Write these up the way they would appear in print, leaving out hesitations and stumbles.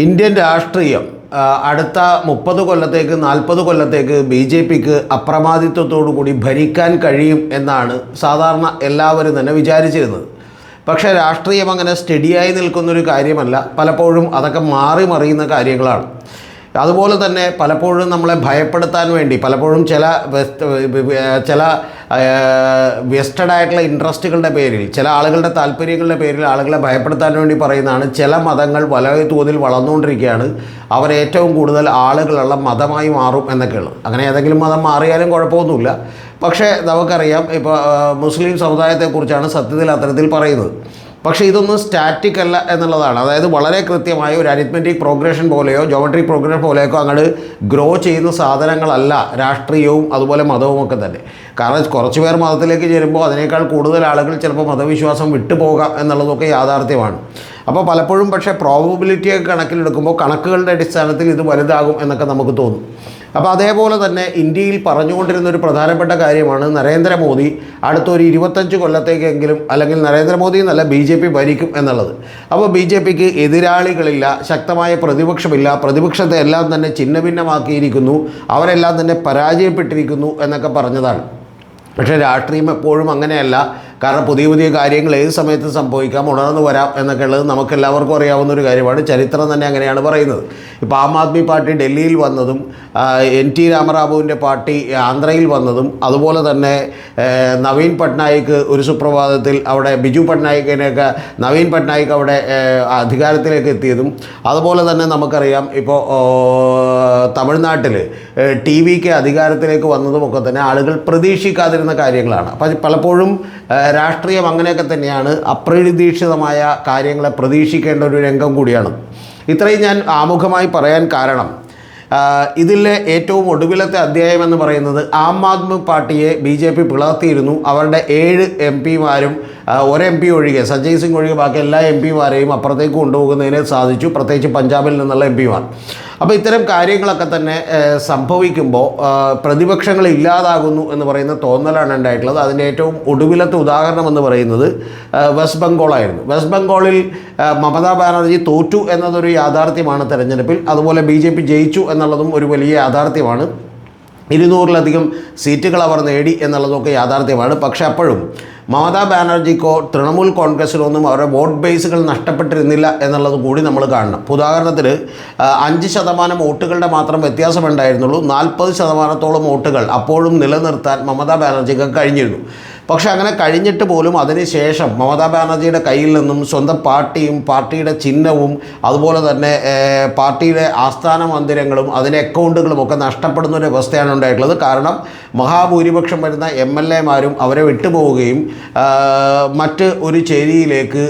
Indian രാഷ്ട്രീയം അടുത്ത 30 കൊല്ലത്തേക്ക് 40 കൊല്ലത്തേക്ക് ബി ജെ പിക്ക് അപ്രമാദിത്വത്തോടു കൂടി ഭരിക്കാൻ കഴിയും എന്നാണ് സാധാരണ എല്ലാവരും തന്നെ വിചാരിച്ചിരുന്നത്. പക്ഷേ രാഷ്ട്രീയം അങ്ങനെ സ്റ്റഡിയായി നിൽക്കുന്നൊരു കാര്യമല്ല. പലപ്പോഴും അതൊക്കെ മാറി മറിയുന്ന കാര്യങ്ങളാണ്. അതുപോലെ തന്നെ പലപ്പോഴും നമ്മളെ ഭയപ്പെടുത്താൻ വേണ്ടി പലപ്പോഴും ചില വെസ്റ്റഡായിട്ടുള്ള ഇൻട്രസ്റ്റുകളുടെ പേരിൽ, ചില ആളുകളുടെ താല്പര്യങ്ങളുടെ പേരിൽ ആളുകളെ ഭയപ്പെടുത്താൻ വേണ്ടി പറയുന്നതാണ് ചില മതങ്ങൾ വലിയ തോതിൽ വളർന്നുകൊണ്ടിരിക്കുകയാണ്, അവരേറ്റവും കൂടുതൽ ആളുകളുള്ള മതമായി മാറും എന്നൊക്കെയുള്ളത്. അങ്ങനെ ഏതെങ്കിലും മതം മാറിയാലും കുഴപ്പമൊന്നുമില്ല. പക്ഷേ നമുക്കറിയാം, ഇപ്പോൾ മുസ്ലിം സമുദായത്തെക്കുറിച്ചാണ് സത്യത്തിൽ അത്തരത്തിൽ പറയുന്നത്. പക്ഷേ ഇതൊന്നും സ്റ്റാറ്റിക് അല്ല എന്നുള്ളതാണ്. അതായത് വളരെ കൃത്യമായ ഒരു അരിത്മെറ്റിക് പ്രോഗ്രഷൻ പോലെയോ ജോമെട്രിക് പ്രോഗ്രഷൻ പോലെയൊക്കെ അങ്ങോട്ട് ഗ്രോ ചെയ്യുന്ന സാധനങ്ങളല്ല രാഷ്ട്രീയവും അതുപോലെ മതവും ഒക്കെ തന്നെ. കാരണം കുറച്ച് പേർ മതത്തിലേക്ക് ചേരുമ്പോൾ അതിനേക്കാൾ കൂടുതൽ ആളുകൾ ചിലപ്പോൾ മതവിശ്വാസം വിട്ടുപോകാം എന്നുള്ളതൊക്കെ യാഥാർത്ഥ്യമാണ്. അപ്പോൾ പലപ്പോഴും പക്ഷേ പ്രോബബിലിറ്റിയൊക്കെ കണക്കിലെടുക്കുമ്പോൾ കണക്കുകളുടെ അടിസ്ഥാനത്തിൽ ഇത് വലുതാകും എന്നൊക്കെ നമുക്ക് തോന്നും. അപ്പോൾ അതേപോലെ തന്നെ ഇന്ത്യയിൽ പറഞ്ഞുകൊണ്ടിരുന്ന ഒരു പ്രധാനപ്പെട്ട കാര്യമാണ് നരേന്ദ്രമോദി അടുത്തൊരു 25 കൊല്ലത്തേക്കെങ്കിലും, അല്ലെങ്കിൽ നരേന്ദ്രമോദി എന്നല്ല BJP ഭരിക്കും എന്നുള്ളത്. അപ്പോൾ BJPക്ക് എതിരാളികളില്ല, ശക്തമായ പ്രതിപക്ഷമില്ല, പ്രതിപക്ഷത്തെ എല്ലാം തന്നെ ഛിന്നഭിന്നമാക്കിയിരിക്കുന്നു, അവരെല്ലാം തന്നെ പരാജയപ്പെട്ടിരിക്കുന്നു എന്നൊക്കെ പറഞ്ഞതാണ്. പക്ഷേ രാഷ്ട്രീയം എപ്പോഴും അങ്ങനെയല്ല. കാരണം പുതിയ പുതിയ കാര്യങ്ങൾ ഏത് സമയത്ത് സംഭവിക്കാം, ഉണർന്നു വരാം എന്നൊക്കെ ഉള്ളത് നമുക്കെല്ലാവർക്കും അറിയാവുന്നൊരു കാര്യമാണ്. ചരിത്രം തന്നെ അങ്ങനെയാണ് പറയുന്നത്. ഇപ്പോൾ ആം ആദ്മി പാർട്ടി ഡൽഹിയിൽ വന്നതും NT രാമറാവുവിൻ്റെ പാർട്ടി ആന്ധ്രയിൽ വന്നതും, അതുപോലെ തന്നെ നവീൻ പട്നായിക്ക് ഒരു സുപ്രഭാതത്തിൽ അവിടെ ബിജു പട്നായിക്കിനെയൊക്കെ നവീൻ പട്നായിക്ക് അവിടെ അധികാരത്തിലേക്ക് എത്തിയതും, അതുപോലെ തന്നെ നമുക്കറിയാം ഇപ്പോൾ തമിഴ്നാട്ടിൽ TVK അധികാരത്തിലേക്ക് വന്നതുമൊക്കെ തന്നെ ആളുകൾ പ്രതീക്ഷിക്കാതിരുന്ന കാര്യങ്ങളാണ്. അപ്പോൾ പലപ്പോഴും രാഷ്ട്രീയം അങ്ങനെയൊക്കെ തന്നെയാണ്, അപ്രതീക്ഷിതമായ കാര്യങ്ങളെ പ്രതീക്ഷിക്കേണ്ട ഒരു രംഗം കൂടിയാണ്. ഇത്രയും ഞാൻ ആമുഖമായി പറയാൻ കാരണം, ഇതിലെ ഏറ്റവും ഒടുവിലത്തെ അധ്യായം എന്ന് പറയുന്നത് ആം ആദ്മി പാർട്ടിയെ BJP പിളർത്തിയിരുന്നു. അവരുടെ 7 MP-മാരും ഒരു MP ഒഴികെ, സഞ്ജയ് സിംഗ് ഒഴികെ ബാക്കി എല്ലാ MP-മാരെയും അപ്പുറത്തേക്ക് കൊണ്ടുപോകുന്നതിന് സാധിച്ചു, പ്രത്യേകിച്ച് പഞ്ചാബിൽ നിന്നുള്ള MP-മാർ. അപ്പോൾ ഇത്തരം കാര്യങ്ങളൊക്കെ തന്നെ സംഭവിക്കുമ്പോൾ പ്രതിപക്ഷങ്ങൾ ഇല്ലാതാകുന്നു എന്ന് പറയുന്ന തോന്നലാണ് ഉണ്ടായിട്ടുള്ളത്. അതിൻ്റെ ഏറ്റവും ഒടുവിലത്തെ ഉദാഹരണം എന്ന് പറയുന്നത് വെസ്റ്റ് ബംഗാളായിരുന്നു. വെസ്റ്റ് ബംഗാളിൽ മമതാ ബാനർജി തോറ്റു എന്നതൊരു യാഥാർത്ഥ്യമാണ് തെരഞ്ഞെടുപ്പിൽ. അതുപോലെ BJP ജയിച്ചു എന്നുള്ളതും ഒരു വലിയ യാഥാർത്ഥ്യമാണ്. 200-ലധികം സീറ്റുകൾ അവർ നേടി എന്നുള്ളതൊക്കെ യാഥാർത്ഥ്യമാണ്. പക്ഷേ അപ്പോഴും മമതാ ബാനർജിക്കോ തൃണമൂൽ കോൺഗ്രസിനൊന്നും അവരുടെ വോട്ട് ബേസുകൾ നഷ്ടപ്പെട്ടിരുന്നില്ല എന്നുള്ളത് കൂടി നമ്മൾ കാണണം. ഉദാഹരണത്തിന് 5% വോട്ടുകളുടെ മാത്രം വ്യത്യാസമുണ്ടായിരുന്നുള്ളൂ. 40% വോട്ടുകൾ അപ്പോഴും നിലനിർത്താൻ മമതാ ബാനർജിക്ക് കഴിഞ്ഞിരുന്നു. പക്ഷേ അങ്ങനെ കഴിഞ്ഞിട്ട് പോലും അതിനുശേഷം മമതാ ബാനർജിയുടെ കയ്യിൽ നിന്നും സ്വന്തം പാർട്ടിയും പാർട്ടിയുടെ ചിഹ്നവും അതുപോലെ തന്നെ പാർട്ടിയുടെ ആസ്ഥാന മന്ദിരങ്ങളും അതിൻ്റെ അക്കൗണ്ടുകളും ഒക്കെ നഷ്ടപ്പെടുന്ന ഒരു അവസ്ഥയാണ് ഉണ്ടായിട്ടുള്ളത്. കാരണം മഹാഭൂരിപക്ഷം വരുന്ന MLA-മാരും അവരെ വിട്ടുപോവുകയും മറ്റ് ഒരു ചേരിയിലേക്ക്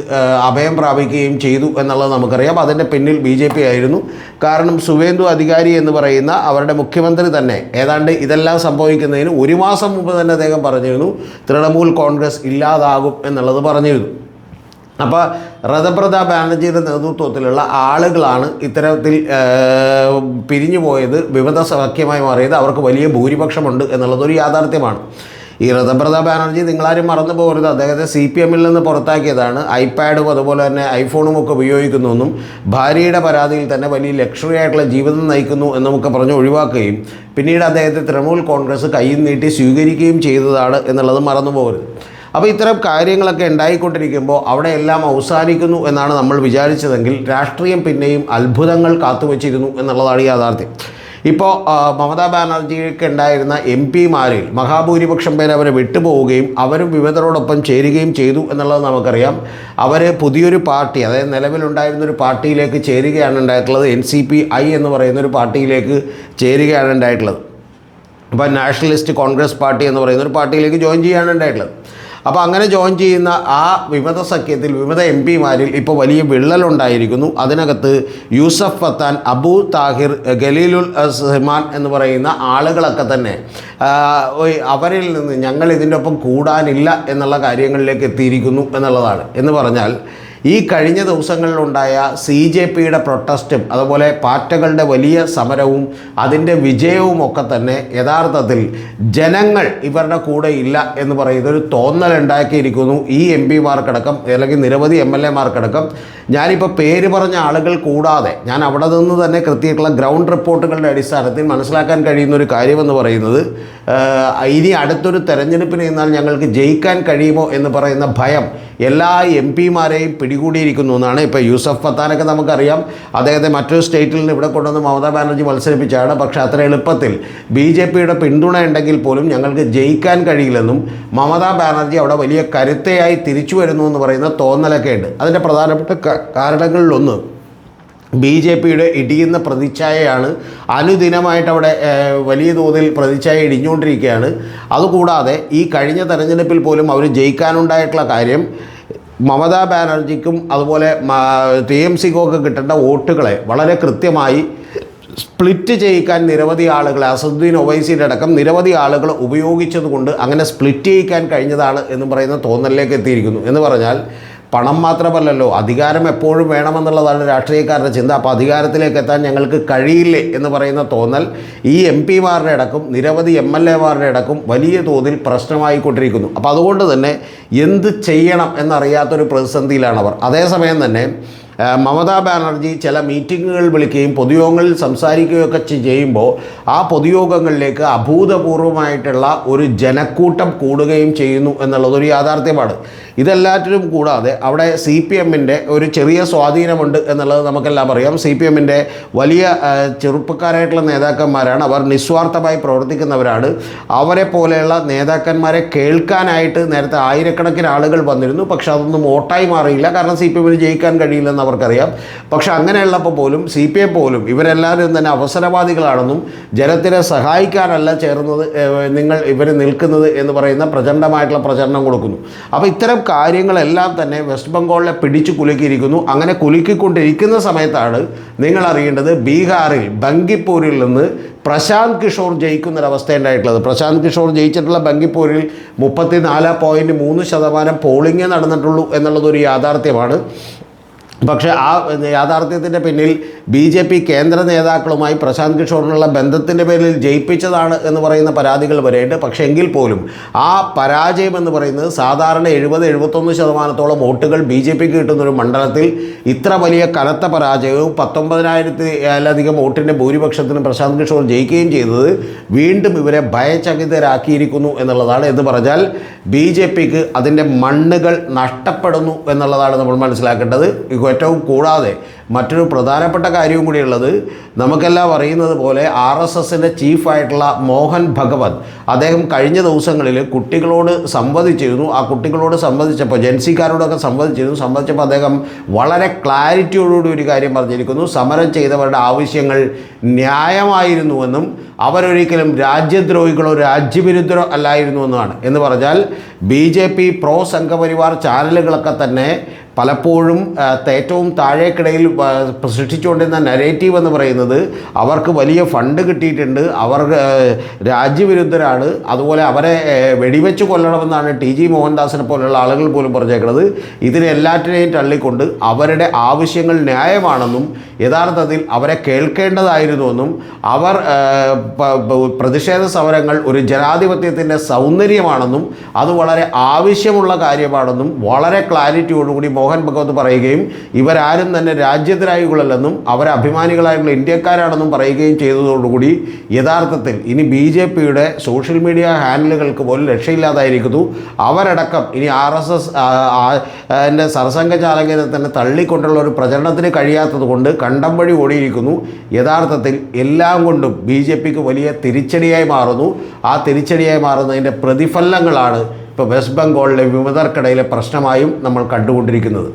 അഭയം പ്രാപിക്കുകയും ചെയ്തു എന്നുള്ളത് നമുക്കറിയാം. അതിൻ്റെ പിന്നിൽ BJP ആയിരുന്നു. കാരണം സുവേന്ദു അധികാരി എന്ന് പറയുന്ന അവരുടെ മുഖ്യമന്ത്രി തന്നെ ഏതാണ്ട് ഇതെല്ലാം സംഭവിക്കുന്നതിന് 1 മാസം മുമ്പ് തന്നെ അദ്ദേഹം പറഞ്ഞിരുന്നു തൃണമൂൽ കോൺഗ്രസ് ഇല്ലാതാകും എന്നുള്ളത് പറഞ്ഞിരുന്നു. അപ്പോൾ ഋതുപ്രത ബാനർജിയുടെ നേതൃത്വത്തിലുള്ള ആളുകളാണ് ഇത്തരത്തിൽ പിരിഞ്ഞു പോയത്, വിമത സഖ്യമായി മാറിയത്. അവർക്ക് വലിയ ഭൂരിപക്ഷമുണ്ട് എന്നുള്ളതൊരു യാഥാർത്ഥ്യമാണ്. ഈ ഋതുപ്രത ബാനർജി നിങ്ങളാരും മറന്നു പോകരുത്, അദ്ദേഹത്തെ CPM-ൽ നിന്ന് പുറത്താക്കിയതാണ്. ഐപാഡും അതുപോലെ തന്നെ ഐഫോണും ഒക്കെ ഉപയോഗിക്കുന്നുവെന്നും ഭാര്യയുടെ പരാതിയിൽ തന്നെ വലിയ ലക്ഷറി ആയിട്ടുള്ള ജീവിതം നയിക്കുന്നു എന്നൊക്കെ പറഞ്ഞ് ഒഴിവാക്കുകയും പിന്നീട് അദ്ദേഹത്തെ തൃണമൂൽ കോൺഗ്രസ് കയ്യിൽ നീട്ടി സ്വീകരിക്കുകയും ചെയ്തതാണ് എന്നുള്ളത് മറന്നു പോകരുത്. അപ്പോൾ ഇത്തരം കാര്യങ്ങളൊക്കെ ഉണ്ടായിക്കൊണ്ടിരിക്കുമ്പോൾ അവിടെ എല്ലാം അവസാനിക്കുന്നു എന്നാണ് നമ്മൾ വിചാരിച്ചതെങ്കിൽ രാഷ്ട്രീയം പിന്നെയും അത്ഭുതങ്ങൾ കാത്തുവച്ചിരുന്നു എന്നുള്ളതാണ് യാഥാർത്ഥ്യം. ഇപ്പോൾ മമതാ ബാനർജിക്ക് ഉണ്ടായിരുന്ന MP-മാരിൽ മഹാഭൂരിപക്ഷം പേര് അവരെ വിട്ടുപോവുകയും അവരും വിമതരോടൊപ്പം ചേരുകയും ചെയ്തു എന്നുള്ളത് നമുക്കറിയാം. അവർ പുതിയൊരു പാർട്ടി, അതായത് നിലവിലുണ്ടായിരുന്നൊരു പാർട്ടിയിലേക്ക് ചേരുകയാണ് ഉണ്ടായിട്ടുള്ളത്. NCPI എന്ന് പറയുന്നൊരു പാർട്ടിയിലേക്ക് ചേരുകയാണ് ഉണ്ടായിട്ടുള്ളത്. അപ്പോൾ നാഷണലിസ്റ്റ് കോൺഗ്രസ് പാർട്ടി എന്ന് പറയുന്നൊരു പാർട്ടിയിലേക്ക് ജോയിൻ ചെയ്യുകയാണ് ഉണ്ടായിട്ടുള്ളത്. അപ്പോൾ അങ്ങനെ ജോയിൻ ചെയ്യുന്ന ആ വിമത സഖ്യത്തിൽ വിമത MP-മാരിൽ ഇപ്പോൾ വലിയ വിള്ളലുണ്ടായിരിക്കുന്നു. അതിനകത്ത് യൂസഫ് പത്താൻ, അബു താഹിർ, ഖലീലുൽ റഹ്മാൻ എന്ന് പറയുന്ന ആളുകളൊക്കെ തന്നെ അവരിൽ നിന്ന് ഞങ്ങൾ ഇതിൻ്റെ ഒപ്പം കൂടാനില്ല എന്നുള്ള കാര്യങ്ങളിലേക്ക് എത്തിയിരിക്കുന്നു എന്നുള്ളതാണ്. എന്ന് പറഞ്ഞാൽ ഈ കഴിഞ്ഞ ദിവസങ്ങളിലുണ്ടായ CJPയുടെ പ്രൊട്ടസ്റ്റും അതുപോലെ പാർട്ടികളുടെ വലിയ സമരവും അതിൻ്റെ വിജയവുമൊക്കെ തന്നെ യഥാർത്ഥത്തിൽ ജനങ്ങൾ ഇവരുടെ കൂടെ ഇല്ല എന്ന് പറയുന്നൊരു തോന്നലുണ്ടാക്കിയിരിക്കുന്നു ഈ MP-മാർക്കടക്കം അല്ലെങ്കിൽ നിരവധി MLA-മാർക്കടക്കം. ഞാനിപ്പോൾ പേര് പറഞ്ഞ ആളുകൾ കൂടാതെ ഞാൻ അവിടെ നിന്ന് തന്നെ കൃത്യമായിട്ടുള്ള ഗ്രൗണ്ട് റിപ്പോർട്ടുകളുടെ അടിസ്ഥാനത്തിൽ മനസ്സിലാക്കാൻ കഴിയുന്ന ഒരു കാര്യമെന്ന് പറയുന്നത്, ഇനി അടുത്തൊരു തെരഞ്ഞെടുപ്പിന് നിന്നാൽ ഞങ്ങൾക്ക് ജയിക്കാൻ കഴിയുമോ എന്ന് പറയുന്ന ഭയം എല്ലാ എം പിമാരെയും പിടികൂടിയിരിക്കുന്നു എന്നാണ്. ഇപ്പോൾ യൂസഫ് പത്താനൊക്കെ നമുക്കറിയാം, അദ്ദേഹത്തെ മറ്റൊരു സ്റ്റേറ്റിൽ നിന്ന് ഇവിടെ കൊണ്ടുവന്ന് മമതാ ബാനർജി മത്സരിപ്പിച്ചാണ്. പക്ഷേ അത്ര എളുപ്പത്തിൽ BJPയുടെ പിന്തുണ ഉണ്ടെങ്കിൽ പോലും ഞങ്ങൾക്ക് ജയിക്കാൻ കഴിയില്ലെന്നും മമതാ ബാനർജി അവിടെ വലിയ കരുത്തയായി തിരിച്ചു വരുന്നു എന്ന് പറയുന്ന തോന്നലൊക്കെ ഉണ്ട്. അതിൻ്റെ പ്രധാനപ്പെട്ട കാരണങ്ങളിലൊന്ന് BJPയുടെ ഇടിയുന്ന പ്രതിച്ഛായയാണ്. അനുദിനമായിട്ട് അവിടെ വലിയ തോതിൽ പ്രതിച്ഛായ ഇടിഞ്ഞുകൊണ്ടിരിക്കുകയാണ്. അതുകൂടാതെ ഈ കഴിഞ്ഞ തെരഞ്ഞെടുപ്പിൽ പോലും അവർ ജയിക്കാനുണ്ടായിട്ടുള്ള കാര്യം മമതാ ബാനർജിക്കും അതുപോലെ TMCക്കൊക്കെ കിട്ടേണ്ട വോട്ടുകളെ വളരെ കൃത്യമായി സ്പ്ലിറ്റ് ചെയ്യിക്കാൻ നിരവധി ആളുകളെ, അസദുദ്ദീൻ ഒവൈസിയുടെ അടക്കം നിരവധി ആളുകൾ ഉപയോഗിച്ചതുകൊണ്ട് അങ്ങനെ സ്പ്ലിറ്റ് ചെയ്യിക്കാൻ കഴിഞ്ഞതാണ് എന്ന് പറയുന്ന തോന്നലിലേക്ക് എത്തിയിരിക്കുന്നു. എന്ന് പറഞ്ഞാൽ പണം മാത്രമല്ലല്ലോ, അധികാരം എപ്പോഴും വേണമെന്നുള്ളതാണ് രാഷ്ട്രീയക്കാരുടെ ചിന്ത. അപ്പോൾ അധികാരത്തിലേക്ക് എത്താൻ ഞങ്ങൾക്ക് കഴിയില്ലേ എന്ന് പറയുന്ന തോന്നൽ ഈ MP-മാരുടെ അടക്കം നിരവധി MLA-മാരുടെ അടക്കം വലിയ തോതിൽ പ്രശ്നമായിക്കൊണ്ടിരിക്കുന്നു. അപ്പോൾ അതുകൊണ്ട് തന്നെ എന്ത് ചെയ്യണം എന്നറിയാത്തൊരു പ്രതിസന്ധിയിലാണവർ. അതേസമയം തന്നെ മമതാ ബാനർജി ചില മീറ്റിങ്ങുകൾ വിളിക്കുകയും പൊതുയോഗങ്ങളിൽ സംസാരിക്കുകയൊക്കെ ചെയ്യുമ്പോൾ ആ പൊതുയോഗങ്ങളിലേക്ക് അഭൂതപൂർവമായിട്ടുള്ള ഒരു ജനക്കൂട്ടം കൂടുകയും ചെയ്യുന്നു എന്നുള്ളതൊരു യാഥാർത്ഥ്യമാണ്. ഇതെല്ലാറ്റിലും കൂടാതെ അവിടെ CPM-ൻ്റെ ഒരു ചെറിയ സ്വാധീനമുണ്ട് എന്നുള്ളത് നമുക്കെല്ലാം അറിയാം. CPM-ൻ്റെ വലിയ ചെറുപ്പക്കാരായിട്ടുള്ള നേതാക്കന്മാരാണ്, അവർ നിസ്വാർത്ഥമായി പ്രവർത്തിക്കുന്നവരാണ്. അവരെ പോലെയുള്ള നേതാക്കന്മാരെ കേൾക്കാനായിട്ട് നേരത്തെ ആയിരക്കണക്കിന് ആളുകൾ വന്നിരുന്നു. പക്ഷെ അതൊന്നും വോട്ടായി മാറിയില്ല, കാരണം CPM-ന് ജയിക്കാൻ കഴിയില്ലെന്ന് അവർക്കറിയാം. പക്ഷെ അങ്ങനെയുള്ളപ്പോൾ പോലും CPM പോലും ഇവരെല്ലാവരും തന്നെ അവസരവാദികളാണെന്നും ജനത്തിനെ സഹായിക്കാനല്ല ചേർന്നത് ഇവർ നിൽക്കുന്നത് എന്ന് പറയുന്ന പ്രചണ്ഡമായിട്ടുള്ള പ്രചരണം കൊടുക്കുന്നു. അപ്പോൾ ഇത്തരം കാര്യങ്ങളെല്ലാം തന്നെ വെസ്റ്റ് ബംഗാളിനെ പിടിച്ചു കുലുക്കിയിരിക്കുന്നു. അങ്ങനെ കുലുക്കിക്കൊണ്ടിരിക്കുന്ന സമയത്താണ് നിങ്ങൾ അറിയേണ്ടത് ബീഹാറിൽ ബങ്കിപ്പൂരിൽ നിന്ന് പ്രശാന്ത് കിഷോർ ജയിക്കുന്നൊരവസ്ഥ ഉണ്ടായിട്ടുള്ളത്. പ്രശാന്ത് കിഷോർ ജയിച്ചിട്ടുള്ള ബങ്കിപ്പൂരിൽ 34.3% പോളിംഗേ നടന്നിട്ടുള്ളൂ എന്നുള്ളതൊരു യാഥാർത്ഥ്യമാണ്. പക്ഷേ ആ യാഥാർത്ഥ്യത്തിൻ്റെ പിന്നിൽ BJP കേന്ദ്ര നേതാക്കളുമായി പ്രശാന്ത് കിഷോറിനുള്ള ബന്ധത്തിൻ്റെ പേരിൽ ജയിപ്പിച്ചതാണ് എന്ന് പറയുന്ന പരാതികൾ വരെയുണ്ട്. പക്ഷേ എങ്കിൽ പോലും ആ പരാജയം എന്ന് പറയുന്നത് സാധാരണ 70-71% വോട്ടുകൾ BJPക്ക് കിട്ടുന്നൊരു മണ്ഡലത്തിൽ ഇത്ര വലിയ കനത്ത പരാജയവും 19,000-ലധികം വോട്ടിൻ്റെ ഭൂരിപക്ഷത്തിന് പ്രശാന്ത് കിഷോർ ജയിക്കുകയും ചെയ്തത് വീണ്ടും ഇവരെ ഭയചകിതരാക്കിയിരിക്കുന്നു എന്നുള്ളതാണ്. എന്ന് പറഞ്ഞാൽ BJPക്ക് അതിൻ്റെ മണ്ണുകൾ നഷ്ടപ്പെടുന്നു എന്നുള്ളതാണ് നമ്മൾ മനസ്സിലാക്കേണ്ടത്. ഏറ്റവും കൂടാതെ മറ്റൊരു പ്രധാനപ്പെട്ട കാര്യവും കൂടിയുള്ളത്, നമുക്കെല്ലാം അറിയുന്നത് പോലെ RSSൻ്റെ ചീഫായിട്ടുള്ള മോഹൻ ഭഗവത് അദ്ദേഹം കഴിഞ്ഞ ദിവസങ്ങളിൽ കുട്ടികളോട് സംവദിച്ചിരുന്നു. ആ കുട്ടികളോട് സംവദിച്ചപ്പോൾ ജൻസിക്കാരോടൊക്കെ സംവദിച്ചപ്പോൾ അദ്ദേഹം വളരെ ക്ലാരിറ്റിയോടുകൂടി ഒരു കാര്യം പറഞ്ഞിരിക്കുന്നു. സമരം ചെയ്തവരുടെ ആവശ്യങ്ങൾ ന്യായമായിരുന്നുവെന്നും അവരൊരിക്കലും രാജ്യദ്രോഹികളോ രാജ്യവിരുദ്ധരോ അല്ലായിരുന്നുവെന്നാണ്. എന്ന് പറഞ്ഞാൽ BJP പ്രോ സംഘപരിവാർ ചാനലുകളൊക്കെ തന്നെ പലപ്പോഴും ഏറ്റവും താഴേക്കിടയിൽ സൃഷ്ടിച്ചുകൊണ്ടിരുന്ന നരേറ്റീവ് എന്ന് പറയുന്നത് അവർക്ക് വലിയ ഫണ്ട് കിട്ടിയിട്ടുണ്ട്, അവർ രാജ്യവിരുദ്ധരാണ്, അതുപോലെ അവരെ വെടിവെച്ച് കൊല്ലണമെന്നാണ് TG മോഹൻദാസിനെ പോലുള്ള ആളുകൾ പോലും പറഞ്ഞേക്കുന്നത്. ഇതിനെല്ലാറ്റിനെയും തള്ളിക്കൊണ്ട് അവരുടെ ആവശ്യങ്ങൾ ന്യായമാണെന്നും യഥാർത്ഥത്തിൽ അവരെ കേൾക്കേണ്ടതായിരുന്നുവെന്നും അവർ പ്രതിഷേധ സമരങ്ങൾ ഒരു ജനാധിപത്യത്തിൻ്റെ സൗന്ദര്യമാണെന്നും അത് വളരെ ആവശ്യമുള്ള കാര്യമാണെന്നും വളരെ ക്ലാരിറ്റിയോടുകൂടി മോഹൻ ഭഗവത് പറയുകയും ഇവരാരും തന്നെ രാജ്യദ്രോഹികളല്ലെന്നും അവരെ അഭിമാനികളായിട്ടുള്ള ഇന്ത്യക്കാരാണെന്നും പറയുകയും ചെയ്തതോടുകൂടി യഥാർത്ഥത്തിൽ ഇനി BJPയുടെ സോഷ്യൽ മീഡിയ ഹാൻഡിലുകൾക്ക് പോലും രക്ഷയില്ലാതായിരിക്കുന്നു. അവരടക്കം ഇനി RSS എൻ്റെ സർസംഘചാലകനെ തന്നെ തള്ളിക്കൊണ്ടുള്ള ഒരു പ്രചരണത്തിന് കഴിയാത്തത് കൊണ്ട് കണ്ടം വഴി ഓടിയിരിക്കുന്നു. യഥാർത്ഥത്തിൽ എല്ലാം കൊണ്ടും BJPക്ക് വലിയ തിരിച്ചടിയായി മാറുന്നു. ആ തിരിച്ചടിയായി മാറുന്നതിൻ്റെ പ്രതിഫലനങ്ങളാണ് ഇപ്പോൾ വെസ്റ്റ് ബംഗാളിലെ വിമതർക്കിടയിലെ പ്രശ്നമായും നമ്മൾ കണ്ടുകൊണ്ടിരിക്കുന്നത്.